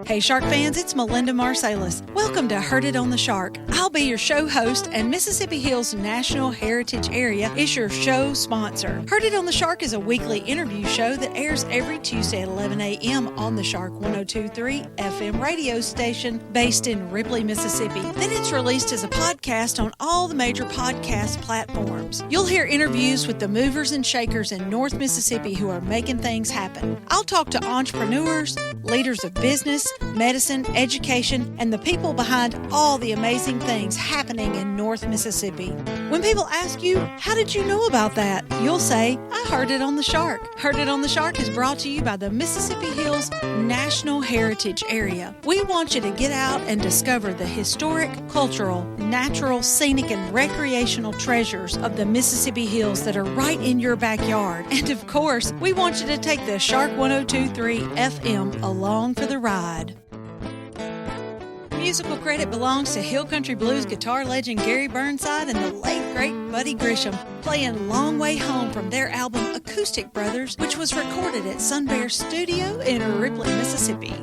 Hey Shark fans, it's Melinda Marsalis. Welcome to Heard It on the Shark. I'll be your show host, and Mississippi Hills National Heritage Area is your show sponsor. Heard It on the Shark is a weekly interview show that airs every Tuesday at 11 a.m. on the Shark 102.3 FM radio station based in Ripley, Mississippi. Then it's released as a podcast on all the major podcast platforms. You'll hear interviews with the movers and shakers in North Mississippi who are making things happen. I'll talk to entrepreneurs, leaders of business, medicine, education, and the people behind all the amazing things happening in North Mississippi. When people ask you, how did you know about that? You'll say, I heard it on the Shark. Heard It on the Shark is brought to you by the Mississippi Hills National Heritage Area. We want you to get out and discover the historic, cultural, natural, scenic, and recreational treasures of the Mississippi Hills that are right in your backyard. And of course, we want you to take the Shark 102.3 FM along for the ride. Musical credit belongs to Hill Country Blues guitar legend Gary Burnside and the late great Buddy Grisham, playing Long Way Home from their album Acoustic Brothers, which was recorded at Sun Bear Studio in Ripley, Mississippi.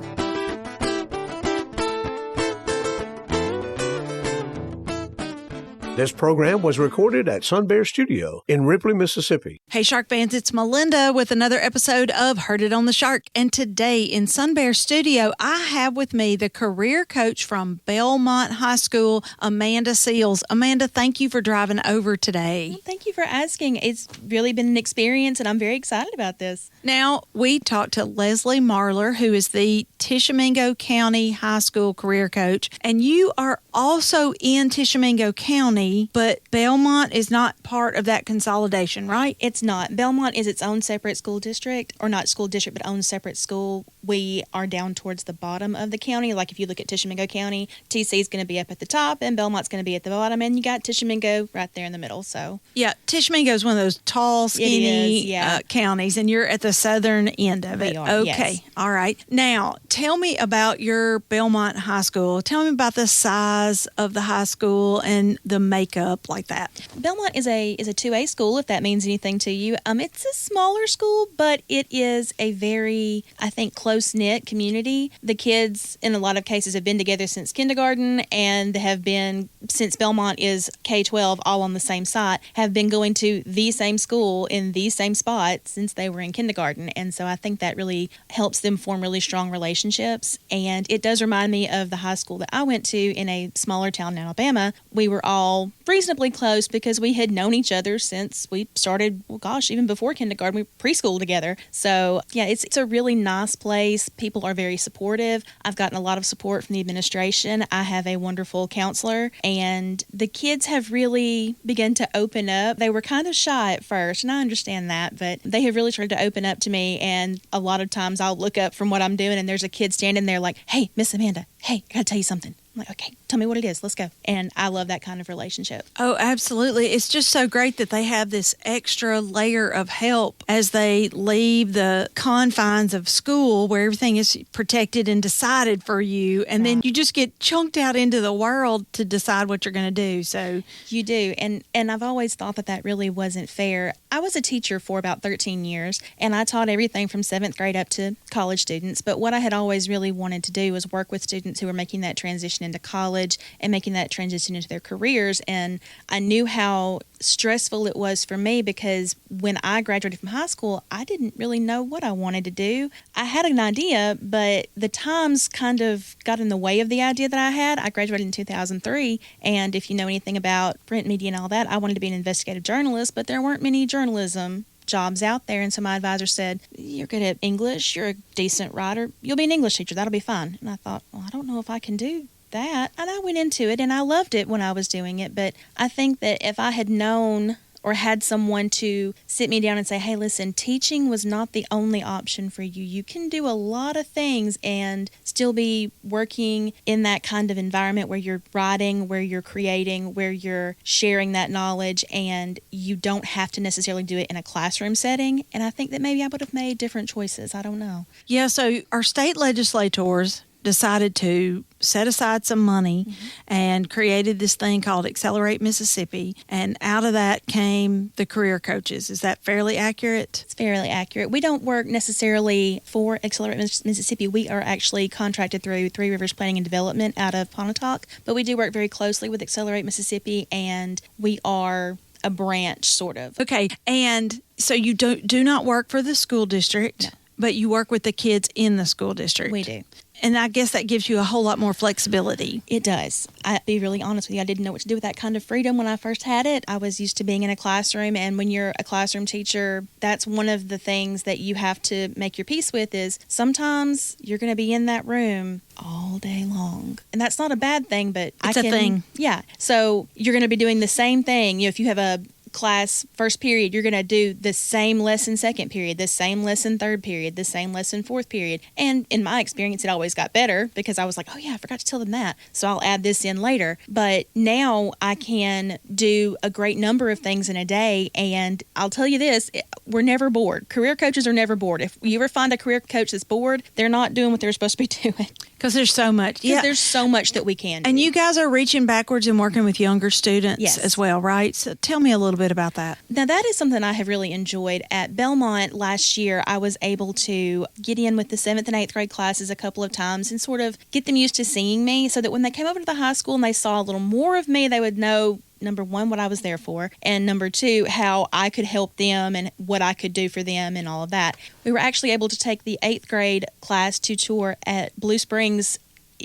This program was recorded at Sun Bear Studio in Ripley, Mississippi. Hey Shark fans, it's Melinda with another episode of Heard It on the Shark. And today in Sun Bear Studio, I have with me the career coach from Belmont High School, Amanda Seals. Amanda, thank you for driving over today. Well, thank you for asking. It's really been an experience, and I'm very excited about this. Now, we talked to Leslie Marler, who is the Tishomingo County High School career coach, and you are also in Tishomingo County, but Belmont is not part of that consolidation, right? It's not. Belmont is its own separate school district, or not school district, but own separate school. We are down towards the bottom of the county. Like if you look at Tishomingo County, TC is going to be up at the top, and Belmont's going to be at the bottom, and you got Tishomingo right there in the middle. So yeah, Tishomingo is one of those tall, skinny counties, and you're at the southern end of it. We are, okay, yes. All right. Now, tell me about your Belmont High School. Tell me about the size of the high school and the makeup like that. Belmont is a 2A school, if that means anything to you. It's a smaller school, but it is a very, I think, close-knit community. The kids, in a lot of cases, have been together since kindergarten and have been, since Belmont is K-12, all on the same site, have been going to the same school in the same spot since they were in kindergarten. And so I think that really helps them form really strong relationships. And it does remind me of the high school that I went to in a smaller town in Alabama. We were all reasonably close because we had known each other since we started, even before kindergarten, we preschool together. So yeah, it's a really nice place. People are very supportive. I've gotten a lot of support from the administration. I have a wonderful counselor, and the kids have really begun to open up. They were kind of shy at first, and I understand that, but they have really started to open up to me, and a lot of times I'll look up from what I'm doing and there's a kid standing there like, hey, Miss Amanda, hey, I gotta tell you something. I'm like, okay, tell me what it is. Let's go. And I love that kind of relationship. Oh, absolutely. It's just so great that they have this extra layer of help as they leave the confines of school where everything is protected and decided for you. And then you just get chunked out into the world to decide what you're going to do. So you do. And I've always thought that really wasn't fair. I was a teacher for about 13 years, and I taught everything from 7th grade up to college students. But what I had always really wanted to do was work with students who were making that transition into college and making that transition into their careers. And I knew how stressful it was for me because when I graduated from high school, I didn't really know what I wanted to do. I had an idea, but the times kind of got in the way of the idea that I had. I graduated in 2003, and if you know anything about print media and all that, I wanted to be an investigative journalist, but there weren't many journalism jobs out there. And so my advisor said, you're good at English, you're a decent writer, you'll be an English teacher, that'll be fine. And I thought, well, I don't know if I can do that. And I went into it, and I loved it when I was doing it. But I think that if I had known or had someone to sit me down and say, hey, listen, teaching was not the only option for you. You can do a lot of things and still be working in that kind of environment where you're writing, where you're creating, where you're sharing that knowledge, and you don't have to necessarily do it in a classroom setting. And I think that maybe I would have made different choices. I don't know. Yeah, so our state legislators decided to set aside some money and created this thing called Accelerate Mississippi. And out of that came the career coaches. Is that fairly accurate? It's fairly accurate. We don't work necessarily for Accelerate Mississippi. We are actually contracted through Three Rivers Planning and Development out of Pontotoc, but we do work very closely with Accelerate Mississippi, and we are a branch, sort of. Okay, and so you do not work for the school district, No. but you work with the kids in the school district. We do. And I guess that gives you a whole lot more flexibility. It does. I'll be really honest with you. I didn't know what to do with that kind of freedom when I first had it. I was used to being in a classroom, and when you're a classroom teacher, that's one of the things that you have to make your peace with is sometimes you're going to be in that room all day long. And that's not a bad thing, but It's a thing. Yeah. So you're going to be doing the same thing. If you have a class first period, you're going to do the same lesson second period, the same lesson third period, the same lesson fourth period. And in my experience, it always got better because I was like, oh yeah, I forgot to tell them that, so I'll add this in later. But now I can do a great number of things in a day, and I'll tell you this, we're never bored. Career coaches are never bored. If you ever find a career coach that's bored, they're not doing what they're supposed to be doing. Because there's so much. Yeah, there's so much that we can do. And you guys are reaching backwards and working with younger students Yes. as well, right? So tell me a little bit about that. Now, that is something I have really enjoyed. At Belmont last year, I was able to get in with the 7th and 8th grade classes a couple of times and sort of get them used to seeing me so that when they came over to the high school and they saw a little more of me, they would know, number one, what I was there for, and number two, how I could help them and what I could do for them and all of that. We were actually able to take the 8th grade class to tour at Blue Springs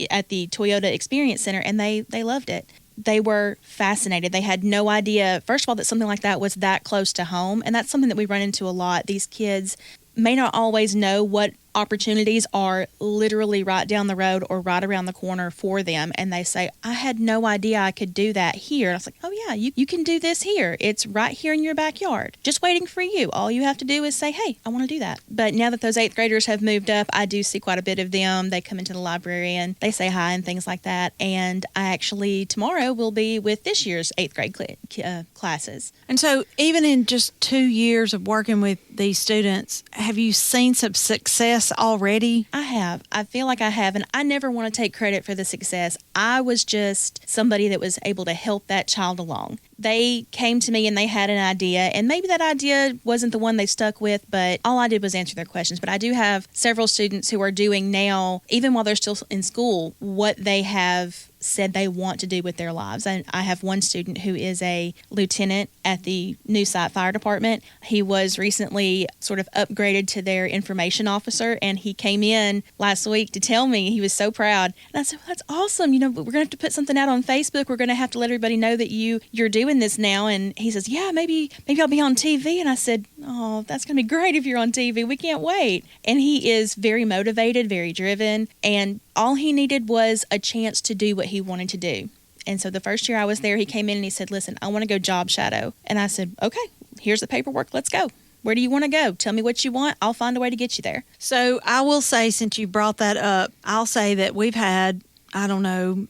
at the Toyota Experience Center, and they loved it. They were fascinated. They had no idea, first of all, that something like that was that close to home, and that's something that we run into a lot. These kids may not always know what opportunities are literally right down the road or right around the corner for them, and they say, I had no idea I could do that here. And I was like, oh yeah, you can do this here. It's right here in your backyard, just waiting for you. All you have to do is say, hey, I want to do that. But now that those 8th graders have moved up, I do see quite a bit of them. They come into the library and they say hi and things like that. And I actually tomorrow will be with this year's 8th grade classes. And so even in just 2 years of working with these students, have you seen some success already? I have. I feel like I have, and I never want to take credit for the success. I was just somebody that was able to help that child along. They came to me and they had an idea, and maybe that idea wasn't the one they stuck with, but all I did was answer their questions. But I do have several students who are doing now, even while they're still in school, what they have said they want to do with their lives. And I have one student who is a lieutenant at the new site fire department. He was recently sort of upgraded to their information officer, and he came in last week to tell me he was so proud. And I said, well, that's awesome. We're going to have to put something out on Facebook. We're going to have to let everybody know that you're doing this now. And he says, yeah, maybe I'll be on TV. And I said, oh, that's going to be great if you're on TV. We can't wait. And he is very motivated, very driven, and all he needed was a chance to do what he wanted to do. And so the first year I was there, he came in and he said, listen, I want to go job shadow. And I said, okay, here's the paperwork. Let's go. Where do you want to go? Tell me what you want. I'll find a way to get you there. So I will say, since you brought that up, I'll say that we've had, 5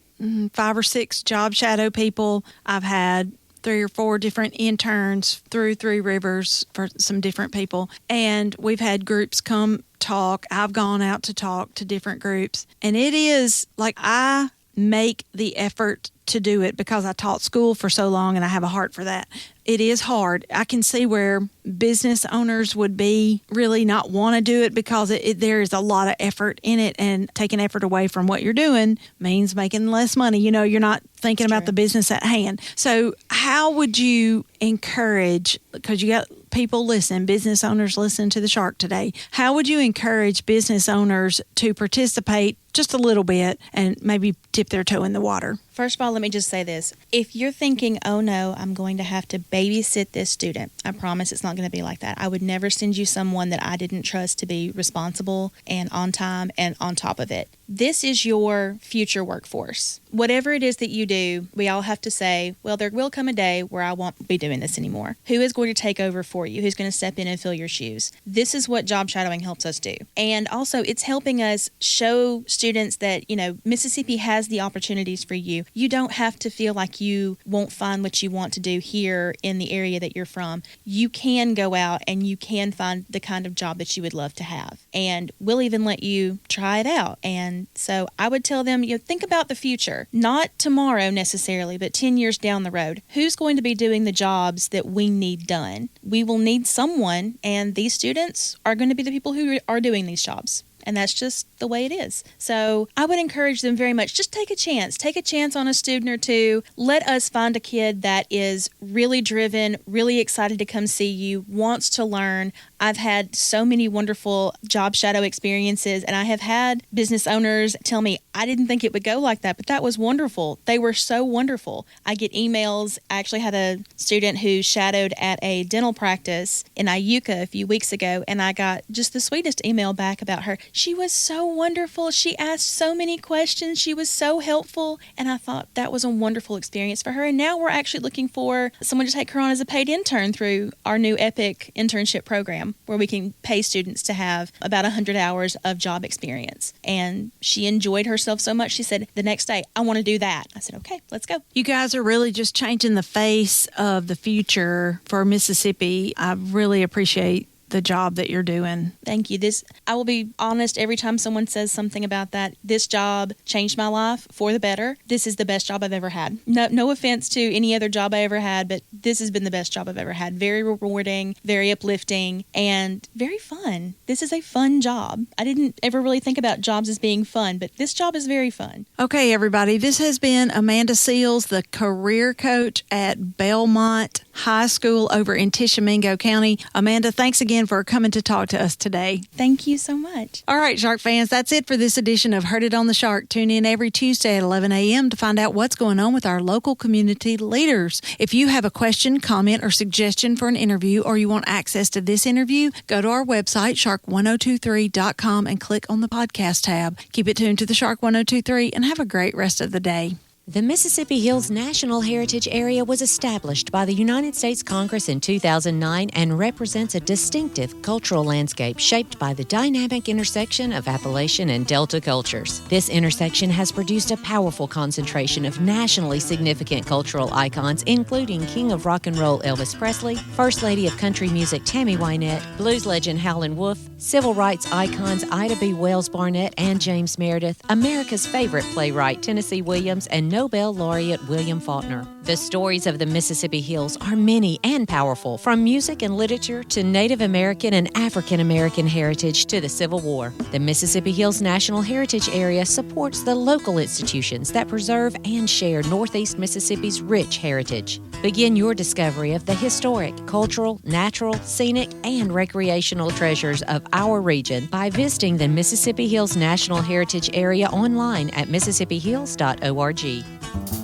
or 6 job shadow people. I've had 3 or 4 different interns through Three Rivers for some different people. And we've had groups come talk. I've gone out to talk to different groups. And it is like I make the effort to do it because I taught school for so long and I have a heart for that. It is hard. I can see where business owners would be really not want to do it because there is a lot of effort in it, and taking effort away from what you're doing means making less money. You're not thinking about the business at hand. So how would you encourage, because you got people listening, business owners listening to the Shark today, how would you encourage business owners to participate just a little bit and maybe dip their toe in the water? First of all, let me just say this. If you're thinking, oh no, I'm going to have to babysit this student, I promise it's not going to be like that. I would never send you someone that I didn't trust to be responsible and on time and on top of it. This is your future workforce. Whatever it is that you do, we all have to say, well, there will come a day where I won't be doing this anymore. Who is going to take over for you? Who's going to step in and fill your shoes? This is what job shadowing helps us do. And also, it's helping us show students that, Mississippi has the opportunities for you. You don't have to feel like you won't find what you want to do here in the area that you're from. You can go out and you can find the kind of job that you would love to have. And we'll even let you try it out. And so I would tell them, think about the future, not tomorrow necessarily, but 10 years down the road. Who's going to be doing the jobs that we need done? We will need someone, and these students are going to be the people who are doing these jobs. And that's just the way it is. So I would encourage them very much. Just take a chance. Take a chance on a student or two. Let us find a kid that is really driven, really excited to come see you, wants to learn. I've had so many wonderful job shadow experiences, and I have had business owners tell me, I didn't think it would go like that, but that was wonderful. They were so wonderful. I get emails. I actually had a student who shadowed at a dental practice in Iuka a few weeks ago, and I got just the sweetest email back about her. She was so wonderful. She asked so many questions. She was so helpful. And I thought that was a wonderful experience for her. And now we're actually looking for someone to take her on as a paid intern through our new EPIC internship program, where we can pay students to have about 100 hours of job experience. And she enjoyed herself so much. She said, the next day, I want to do that. I said, okay, let's go. You guys are really just changing the face of the future for Mississippi. I really appreciate the job that you're doing. Thank you. I will be honest, every time someone says something about that, this job changed my life for the better. This is the best job I've ever had. No offense to any other job I ever had, but this has been the best job I've ever had. Very rewarding, very uplifting, and very fun. This is a fun job. I didn't ever really think about jobs as being fun, but this job is very fun. Okay, everybody, this has been Amanda Seals, the career coach at Belmont High School over in Tishomingo County. Amanda, thanks again for coming to talk to us today. Thank you so much. All right, Shark fans, that's it for this edition of Heard It on the Shark. Tune in every Tuesday at 11 a.m. to find out what's going on with our local community leaders. If you have a question, comment, or suggestion for an interview, or you want access to this interview, go to our website, shark1023.com, and click on the podcast tab. Keep it tuned to the Shark 1023 and have a great rest of the day. The Mississippi Hills National Heritage Area was established by the United States Congress in 2009 and represents a distinctive cultural landscape shaped by the dynamic intersection of Appalachian and Delta cultures. This intersection has produced a powerful concentration of nationally significant cultural icons, including King of Rock and Roll Elvis Presley, First Lady of Country Music Tammy Wynette, blues legend Howlin' Wolf, civil rights icons Ida B. Wells Barnett and James Meredith, America's favorite playwright Tennessee Williams, and Nobel laureate William Faulkner. The stories of the Mississippi Hills are many and powerful, from music and literature to Native American and African American heritage to the Civil War. The Mississippi Hills National Heritage Area supports the local institutions that preserve and share Northeast Mississippi's rich heritage. Begin your discovery of the historic, cultural, natural, scenic, and recreational treasures of our region by visiting the Mississippi Hills National Heritage Area online at mississipphills.org.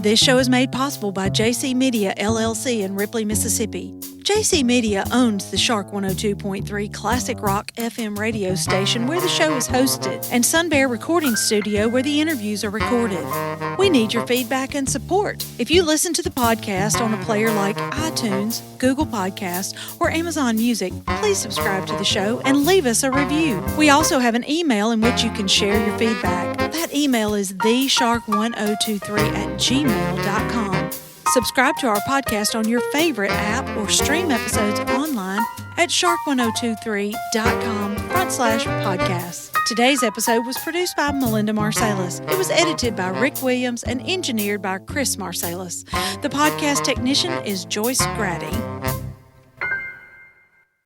This show is made possible by JC Media, LLC in Ripley, Mississippi. JC Media owns the Shark 102.3 Classic Rock FM radio station where the show is hosted, and Sun Bear Recording Studio where the interviews are recorded. We need your feedback and support. If you listen to the podcast on a player like iTunes, Google Podcasts, or Amazon Music, please subscribe to the show and leave us a review. We also have an email in which you can share your feedback. That email is theshark1023@gmail.com. Subscribe to our podcast on your favorite app or stream episodes online at shark1023.com/podcasts. Today's episode was produced by Melinda Marsalis. It was edited by Rick Williams and engineered by Chris Marsalis. The podcast technician is Joyce Grady.